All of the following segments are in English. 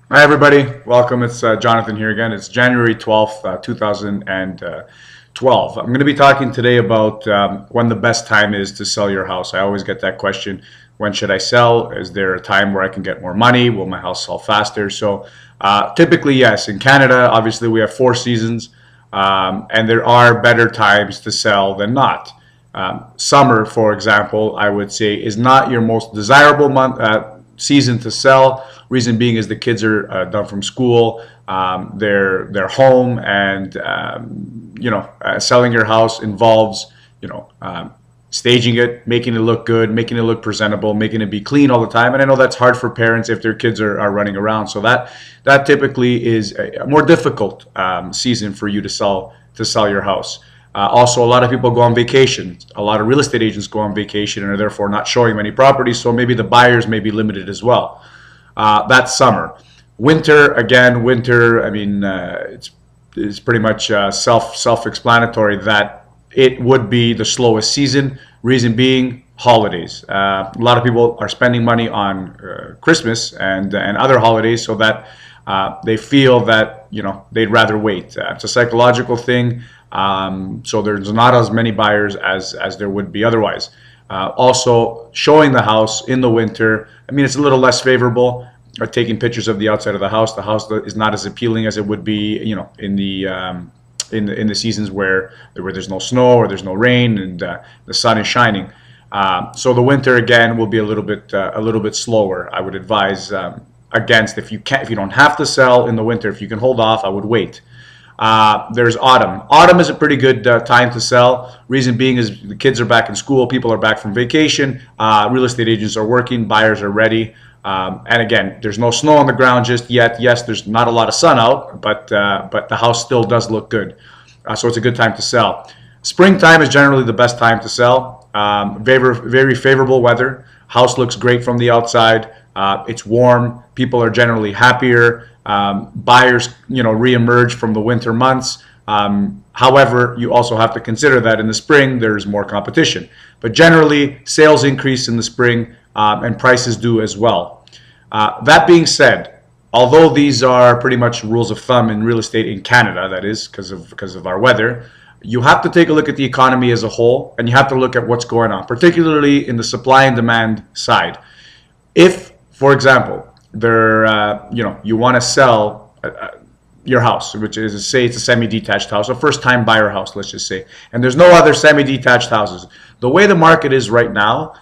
Hi, everybody. Welcome. It's Jonathan here again. It's January 12th, 2012. I'm going to be talking today about when the best time is to sell your house. I always get that question. When should I sell? Is there a time where I can get more money? Will my house sell faster? So typically, yes. In Canada, obviously, we have four seasons, and there are better times to sell than not. Summer, for example, I would say is not your most desirable season to sell. Reason being is the kids are done from school, they're home, and selling your house involves staging it, making it look good, making it look presentable, making it be clean all the time. And I know that's hard for parents if their kids are running around. So that typically is a more difficult season for you to sell your house. Also, a lot of people go on vacation. A lot of real estate agents go on vacation and are therefore not showing many properties. So maybe the buyers may be limited as well. That's summer. Winter, again, winter. I mean, it's pretty much self-explanatory that it would be the slowest season. Reason being, holidays. A lot of people are spending money on Christmas and other holidays, so that they feel that they'd rather wait. It's a psychological thing. So there's not as many buyers as there would be otherwise. Also, showing the house in the winter, I mean, it's a little less favorable. Taking pictures of the outside of the house is not as appealing as it would be, in the seasons where there's no snow or there's no rain and the sun is shining. So the winter again will be a little bit slower. I would advise against, if you don't have to sell in the winter, if you can hold off, I would wait. There's autumn. Autumn is a pretty good time to sell. Reason being is the kids are back in school, people are back from vacation, real estate agents are working, buyers are ready. And again, there's no snow on the ground just yet. Yes, there's not a lot of sun out, but the house still does look good. So it's a good time to sell. Springtime is generally the best time to sell. Very favorable weather. House looks great from the outside. It's warm. People are generally happier. Buyers, reemerge from the winter months. However, you also have to consider that in the spring there's more competition. But generally, sales increase in the spring, and prices do as well. That being said, although these are pretty much rules of thumb in real estate in Canada, that is because of our weather, you have to take a look at the economy as a whole, and you have to look at what's going on, particularly in the supply and demand side. If, for example, you want to sell your house, which is, say it's a semi-detached house, a first-time buyer house, let's just say, and there's no other semi-detached houses. The way the market is right now,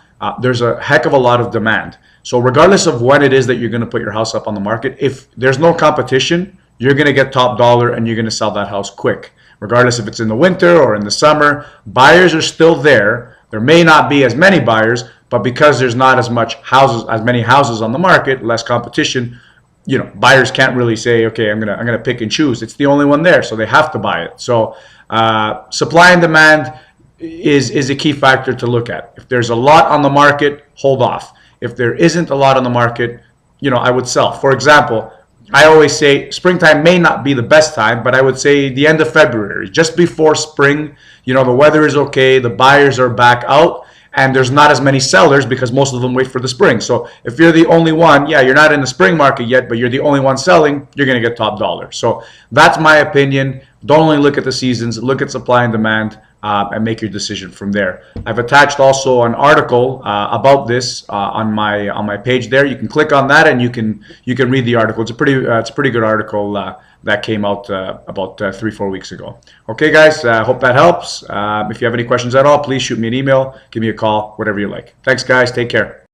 there's a heck of a lot of demand. So regardless of when it is that you're going to put your house up on the market, if there's no competition, you're going to get top dollar and you're going to sell that house quick. Regardless if it's in the winter or in the summer, buyers are still there. There may not be as many buyers, but because there's not as many houses on the market, less competition, buyers can't really say, okay, I'm gonna pick and choose. It's the only one there, so they have to buy it. So supply and demand is a key factor to look at. If there's a lot on the market, hold off. If there isn't a lot on the market, I would sell. For example, I always say springtime may not be the best time, but I would say the end of February, just before spring, the weather is okay, the buyers are back out, and there's not as many sellers because most of them wait for the spring. So if you're the only one, yeah, you're not in the spring market yet, but you're the only one selling, you're going to get top dollar. So that's my opinion. Don't only look at the seasons, look at supply and demand, and make your decision from there. I've attached also an article about this on my page there. You can click on that and you can read the article. It's a pretty good article that came out about 3-4 weeks ago. Okay, guys, hope that helps. If you have any questions at all, please shoot me an email, give me a call, whatever you like. Thanks, guys. Take care.